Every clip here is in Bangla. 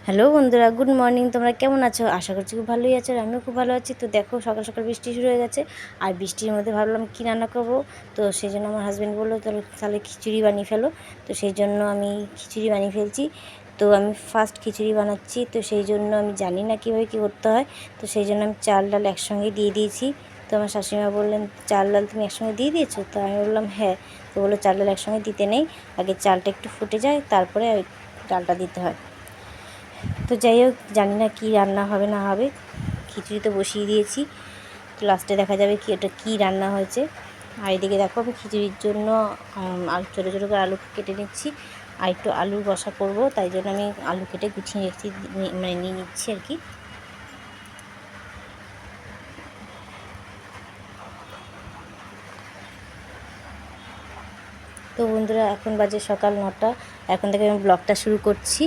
হ্যালো বন্ধুরা, গুড মর্নিং। তোমরা কেমন আছো? আশা করছি খুব ভালোই আছো, আর আমিও খুব ভালো আছি। তো দেখো, সকাল সকাল বৃষ্টি শুরু হয়ে গেছে, আর বৃষ্টির মধ্যে ভাবলাম কী রান্না করবো। তো সেই জন্য আমার হাজব্যান্ড বললো তাহলে খিচুড়ি বানিয়ে ফেলো। তো সেই জন্য আমি খিচুড়ি বানিয়ে ফেলছি। তো আমি ফার্স্ট খিচুড়ি বানাচ্ছি, তো সেই জন্য আমি জানি না কীভাবে কী করতে হয়। তো সেই জন্য আমি চাল ডাল একসঙ্গে দিয়ে দিয়েছি। তো আমার শাশুড়িমা বললেন, চাল ডাল তুমি একসঙ্গে দিয়ে দিয়েছো? তো আমি বললাম হ্যাঁ। তো বললো চাল ডাল একসঙ্গে দিতে নেই, আগে চালটা একটু ফুটে যায়, তারপরে ডালটা দিতে হয়। তো যাই হোক, জানি না কী রান্না হবে না হবে। খিচুড়ি তো বসিয়ে দিয়েছি, তো লাস্টে দেখা যাবে কি ওটা কী রান্না হয়েছে। আর এদিকে দেখো, আমি খিচুড়ির জন্য আলু ছোটো ছোটো করে আলু কেটে নিচ্ছি, আর একটু আলুর রসা করব, তাই জন্য আমি আলু কেটে গুছিয়ে রেখেছি, মানে নিয়ে নিচ্ছি আর কি। তো বন্ধুরা, এখন বাজে সকাল 9টা। এখন থেকে আমি ব্লগটা শুরু করছি,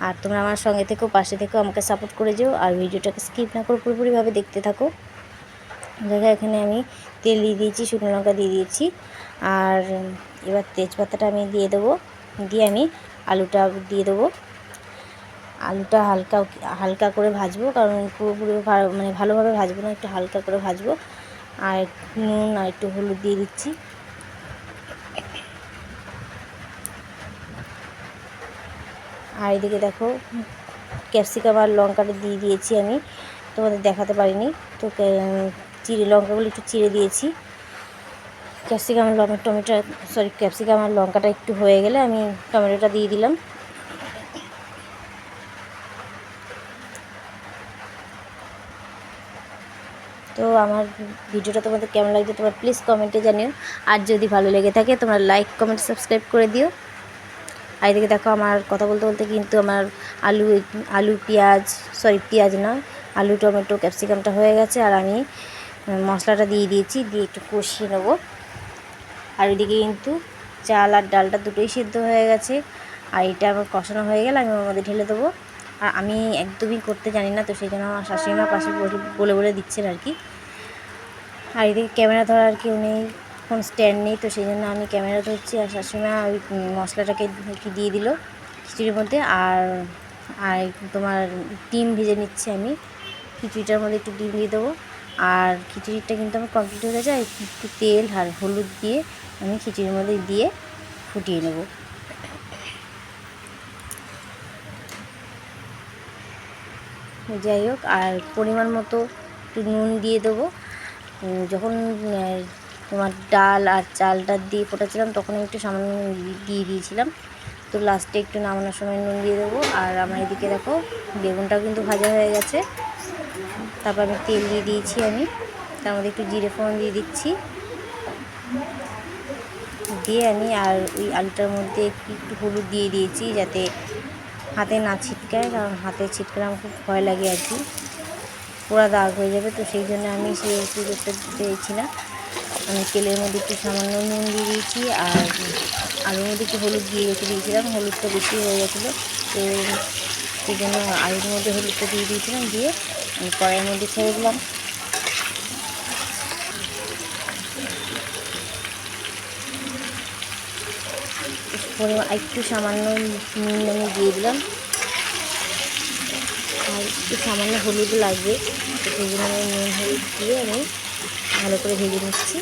আর তোমরা আমার সঙ্গে থেকেও, পাশে থেকেও আমাকে সাপোর্ট করে যেও, আর ভিডিওটাকে স্কিপ না করে পুরোপুরিভাবে দেখতে থাকো। দেখো, এখানে আমি তেল দিয়ে দিয়েছি, শুকনো লঙ্কা দিয়ে দিয়েছি, আর এবার তেজপাতাটা আমি দিয়ে দেবো। দিয়ে আমি আলুটা দিয়ে দেবো। আলুটা হালকা হালকা করে ভাজবো, কারণ পুরোপুরি মানে ভালোভাবে ভাজবো না, একটু হালকা করে ভাজবো। আর নুন আর একটু হলুদ দিয়ে দিচ্ছি। আর এদিকে দেখো, ক্যাপসিকাম আর লঙ্কাটা দিয়ে দিয়েছি আমি, তোমাদের দেখাতে পারিনি। তো লঙ্কাগুলো একটু চিড়ে দিয়েছি। ক্যাপসিকাম আর লঙ্কাটা একটু হয়ে গেলে আমি টমেটোটা দিয়ে দিলাম। তো আমার ভিডিওটা তোমাদের কেমন লাগছে তোমরা প্লিজ কমেন্টে জানিও, আর যদি ভালো লেগে থাকে তোমরা লাইক কমেন্ট সাবস্ক্রাইব করে দিও। আর এদিকে দেখো, আমার কথা বলতে বলতে কিন্তু আমার আলু পেঁয়াজ নয়, আলু টমেটো ক্যাপসিকামটা হয়ে গেছে, আর আমি মশলাটা দিয়ে দিয়েছি, দিয়ে একটু কষিয়ে নেবো। আর এদিকে কিন্তু চাল আর ডালটা দুটোই সিদ্ধ হয়ে গেছে, আর এটা আমার কষানো হয়ে গেলে আমি ওর মধ্যে ঢেলে দেবো। আর আমি একদমই করতে জানি না, তো সেই জন্য আমার শাশুড়িমা পাশে বলে বলে দিচ্ছেন আর কি। আর এদিকে ক্যামেরা ধরার কেউ নেই, ফোন স্ট্যান্ড নেই, তো সেই জন্য আমি ক্যামেরা ধরছি, আর শাশুড়িমা ওই মশলাটাকে কি দিয়ে দিল খিচুড়ির মধ্যে। আর আর তোমার ডিম ভেজে নিচ্ছি আমি, খিচুড়িটার মধ্যে একটু ডিম দিয়ে দেবো। আর খিচুড়িটা কিন্তু আমার কমপ্লিট হয়ে গেছে, একটু তেল আর হলুদ দিয়ে আমি খিচুড়ির মধ্যে দিয়ে ফুটিয়ে নেব। যাই হোক, আর পরিমাণ মতো একটু নুন দিয়ে দেবো। যখন তোমার ডাল আর চালটা দিয়ে ফোটাচ্ছিলাম, তখন একটু সামান্য দিয়ে দিয়েছিলাম। তো লাস্টে একটু নামানোর সময় নুন দিয়ে দেবো। আর আমার এদিকে দেখো, বেগুনটাও কিন্তু ভাজা হয়ে গেছে। তারপর আমি তেল দিয়ে দিয়েছি, আমি তার মধ্যে একটু জিরে ফোড়ন দিয়ে দিচ্ছি, দিয়ে আমি আর ওই আলুটার মধ্যে একটু হলুদ দিয়ে দিয়েছি, যাতে হাতে না ছিটকায়, কারণ হাতে ছিটকালে আমার খুব ভয় লাগে আর কি, পোড়া দাগ হয়ে যাবে। তো সেই জন্য আমি সেই সুযোগটা দিয়েছি না। আমি তেলের মধ্যে একটু সামান্য নুন দিয়ে দিয়েছি, আর আলুর মধ্যে একটু হলুদ দিয়ে রেখে দিয়েছিলাম, হলুদটা বেশি হয়ে গেছিলো, তো সেই জন্য আলুর মধ্যে হলুদটা দিয়ে দিয়েছিলাম। দিয়ে আমি কড়াইয়ের মধ্যে ছেড়ে দিলাম। পরিমাণ একটু সামান্য নুন আমি দিয়ে দিলাম, আর একটু সামান্য হলুদ লাগবে, তো সেই জন্য আমি নুন হলুদ দিয়ে আমি ভালো করে ভেজে নিচ্ছি।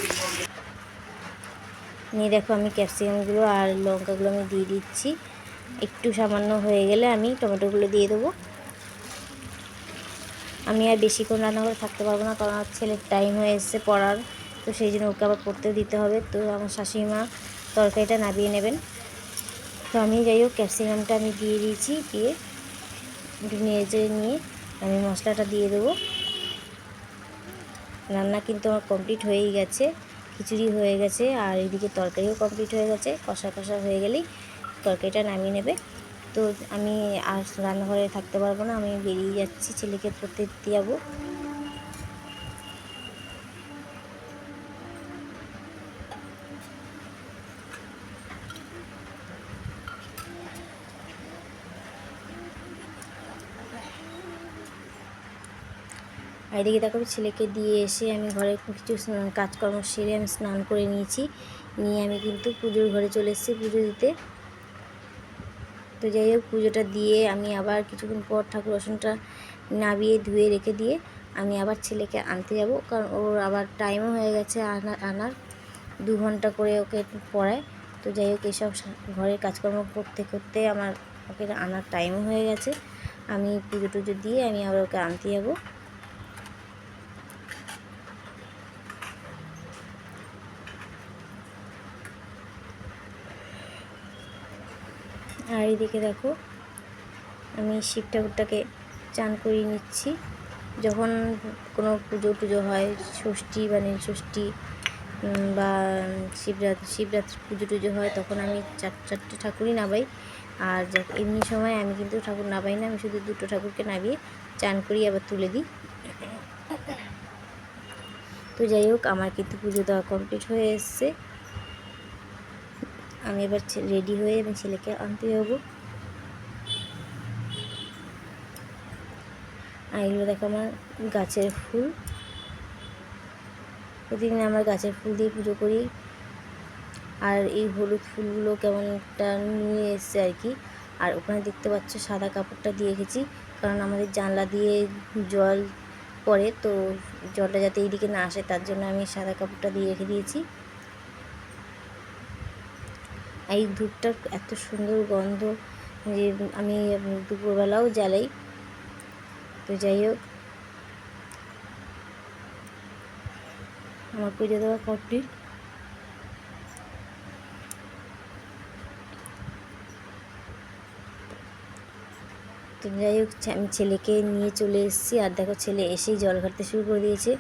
নিয়ে দেখো, আমি ক্যাপসিকামগুলো আর লঙ্কাগুলো আমি দিয়ে দিচ্ছি। একটু সামান্য হয়ে গেলে আমি টমেটোগুলো দিয়ে দেবো। আমি আর বেশিক্ষণ রান্না করে থাকতে পারবো না, কারণ আমার ছেলের টাইম হয়ে এসছে পড়ার, তো সেই জন্য ওকে আবার পড়তেও দিতে হবে। তো আমার শাশুড়িমা তরকারিটা নামিয়ে নেবেন। তো আমি যাই হোক, ক্যাপসিকামটা আমি দিয়ে দিয়েছি, দিয়ে একটু নেড়ে নিয়ে আমি মশলাটা দিয়ে দেবো। রান্না কিন্তু আমার কমপ্লিট হয়েই গেছে, খিচুড়ি হয়ে গেছে, আর এদিকে তরকারিও কমপ্লিট হয়ে গেছে। কষা কষা হয়ে গেলেই তরকারিটা নামিয়ে নেবে। তো আমি আর রান্নাঘরে থাকতে পারবো না, আমি বেরিয়ে যাচ্ছি, ছেলেকে পড়তে দিতে যাবো। আর এদিকে দেখো, ছেলেকে দিয়ে এসে আমি ঘরে কিছু কাজকর্ম সেরে আমি স্নান করে নিয়েছি, নিয়ে আমি কিন্তু পুজোর ঘরে চলে এসেছি পুজো দিতে। তো যাই হোক, পুজোটা দিয়ে আমি আবার কিছুক্ষণ পর ঠাকুর বাসনটা নামিয়ে ধুয়ে রেখে দিয়ে আমি আবার ছেলেকে আনতে যাব, কারণ ওর আবার টাইমও হয়ে গেছে আনার 2 ঘন্টা করে ওকে পড়ায়। তো যাই হোক, এসব ঘরের কাজকর্ম করতে করতে আমার ওকে আনার টাইমও হয়ে গেছে। আমি পুজো টুজো দিয়ে আমি আবার ওকে আনতে যাব। আর এইদিকে দেখো, আমি শিব ঠাকুরটাকে চান করিয়ে নিচ্ছি। যখন কোনো পুজো টুজো হয়, ষষ্ঠী বা নীলষষ্ঠী বা শিবরাত্রি পুজো টুজো হয়, তখন আমি চারটে ঠাকুরই নাবাই। আর এমনি সময় আমি কিন্তু ঠাকুর নাবাই না, আমি শুধু 2টো ঠাকুরকে নাবিয়ে চান করিয়ে আবার তুলে দিই। তো যাই হোক, আমার কিন্তু পুজো দেওয়া কমপ্লিট হয়ে এসছে। আমি এবার রেডি হয়ে আমি ছেলেকে আনতে যাবো। আর এগুলো দেখো আমার গাছের ফুল। প্রতিদিন আমার গাছের ফুল দিয়ে পুজো করি। আর এই হলুদ ফুলগুলো কেমন একটা নিয়ে এসছে আর কি। আর ওখানে দেখতে পাচ্ছ সাদা কাপড়টা দিয়ে রেখেছি, কারণ আমাদের জানলা দিয়ে জল পড়ে, তো জলটা যাতে এইদিকে না আসে তার জন্য আমি সাদা কাপড়টা দিয়ে রেখে দিয়েছি। এই ধূপটা এত সুন্দর গন্ধ যে আমি দুপুরবেলাও জ্বালাই। তো যাই হোক, আমার পুজো দেওয়া কমপ্লিট। তো যাই হোক, আমি ছেলেকে নিয়ে চলে এসেছি। আর দেখো, ছেলে এসেই জল ঘাটতে শুরু করে দিয়েছে।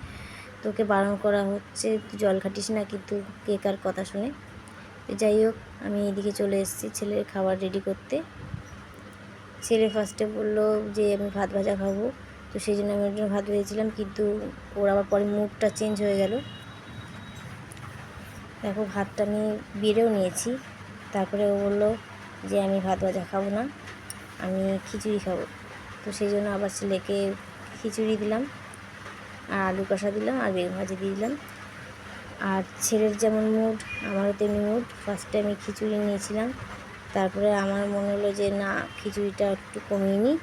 তোকে বারণ করা হচ্ছে জল ঘাটিস না, কিন্তু কে কার কথা শুনে। তো যাই হোক, আমি এদিকে চলে এসেছি ছেলের খাবার রেডি করতে। ছেলে ফার্স্টে বললো যে আমি ভাত ভাজা খাবো, তো সেই জন্য আমি ওর জন্য ভাত ভেজেছিলাম, কিন্তু ওর আবার পরে মুডটা চেঞ্জ হয়ে গেল। দেখো, ভাতটা আমি বেড়েও নিয়েছি। তারপরে ও বললো যে আমি ভাত ভাজা খাবো না, আমি খিচুড়ি খাবো। তো সেই জন্য আবার ছেলেকে খিচুড়ি দিলাম, আর আলু কষা দিলাম, আর বেগুন ভাজি দিয়ে দিলাম। আর ছেলের যেমন মুড আমারও তেমনি মুড। ফার্স্টে আমি খিচুড়ি নিয়েছিলাম, তারপরে আমার মনে হলো যে না, খিচুড়িটা একটু কমিয়ে নিই,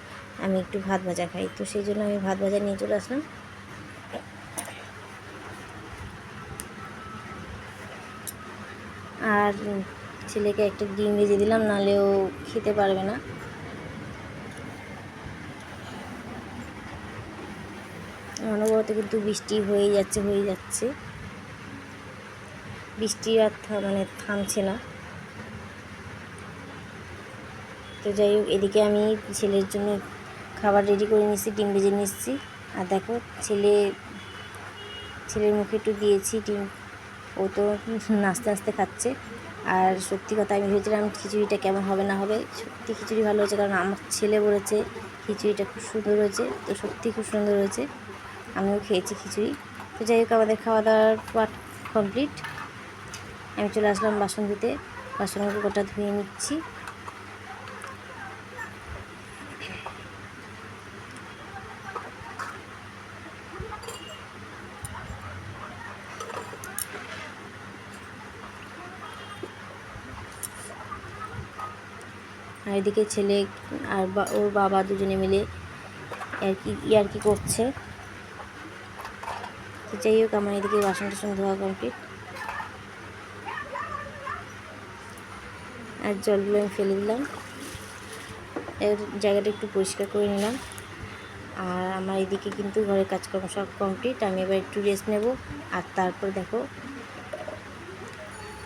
আমি একটু ভাত ভাজা খাই। তো সেই জন্য আমি ভাত ভাজা নিয়ে চলে আসলাম। আর ছেলেকে একটা ডিম ভেজে দিলাম, নাহলে ও খেতে পারবে না। অনবরত কিন্তু বৃষ্টি হয়ে যাচ্ছে। বৃষ্টি আর মানে থামছে না। তো যাই হোক, এদিকে আমি ছেলের জন্য খাবার রেডি করে নিচ্ছি, ডিম ভেজে নিচ্ছি। আর দেখো, ছেলের মুখে একটু দিয়েছি ডিম, ও তো নাচতে নাচতে খাচ্ছে। আর সত্যি কথা, আমি ভেবেছিলাম খিচুড়িটা কেমন হবে না হবে। সত্যি খিচুড়ি ভালো হয়েছে, কারণ আমার ছেলে বলেছে খিচুড়িটা খুব সুন্দর হয়েছে। তো সত্যি খুব সুন্দর হয়েছে, আমিও খেয়েছি খিচুড়ি। তো যাই হোক, আমাদের খাওয়া দাওয়ার পার্ট কমপ্লিট। আমি চলে আসলাম বাসন ধুতে। বাসনগুলো গোটা ধুয়ে নিচ্ছি। আর এদিকে ছেলে আর ওর বাবা দুজনে মিলে ইয়ার্কি করছে। তো যাই হোক, আমার এদিকে বাসন টাসন ধোয়া কমপ্লিট। আর জলগুলো আমি ফেলে দিলাম, এর জায়গাটা একটু পরিষ্কার করে নিলাম। আর আমার এদিকে কিন্তু ঘরের কাজকর্ম সব কমপ্লিট। আমি এবার একটু রেস্ট নেব। আর তারপর দেখো,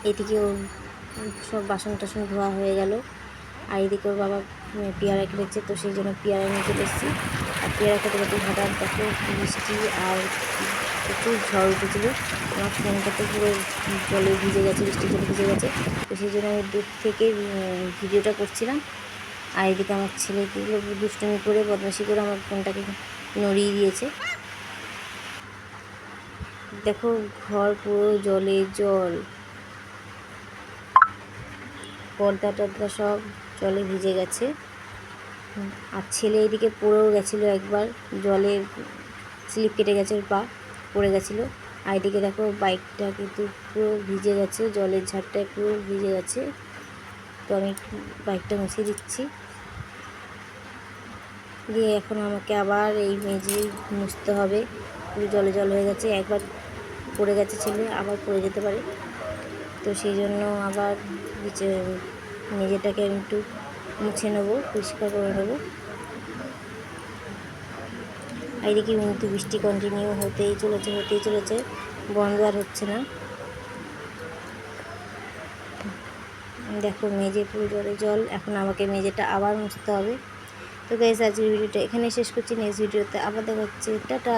এদিকে ওর সব বাসন টাসন ধোয়া হয়ে গেল। আর এদিকে ওর বাবা পেয়ারা কেটেছে, তো সেই জন্য পেয়ারা নিয়ে চলে এসেছি। আর পেয়ারা খেতে খেতে হঠাৎ দেখো বৃষ্টি আর প্রচুর ঝড় উঠেছিলো। আমার ফোনটা তো পুরো জলে ভিজে গেছে, বৃষ্টির জলে ভিজে গেছে। তো সেই জন্য আমি দূর থেকে ভিডিওটা করছিলাম। আর এদিকে আমার ছেলেগুলো দুষ্টুমি করে বদমাশি করে আমার ফোনটাকে নড়িয়ে দিয়েছে। দেখো, ঘর পুরো জলে জল, পর্দা টর্দা সব জলে ভিজে গেছে। আর ছেলে এদিকে পড়েও গেছিলো একবার, জলে স্লিপ কেটে গেছে, ওর পা পড়ে গেছিলো। আর এদিকে দেখো বাইকটা কিন্তু পুরো ভিজে গেছে, জলের ঝাপটায় পুরো ভিজে গেছে। তো আমি বাইকটা মুছিয়ে দিচ্ছি। দিয়ে এখন আমাকে আবার এই মেঝে মুছতে হবে। পুরো জলে জল হয়ে গেছে, একবার পড়ে গেছে ছেলে, আবার পড়ে যেতে পারে। তো সেই জন্য আবার মেঝেটাকে আমি একটু মুছে নেবো, পরিষ্কার করে নেবো। এইদিকে কিন্তু বৃষ্টি কন্টিনিউ হতেই চলেছে, বন্ধ আর হচ্ছে না। দেখো মেঝে পুরো জলে জল, এখন আমাকে মেঝেটা আবার মুছতে হবে। তো গাইস, আজকের ভিডিওটা এখানে শেষ করছি। নেক্সট ভিডিওতে আবার দেখা হচ্ছে। টাটা।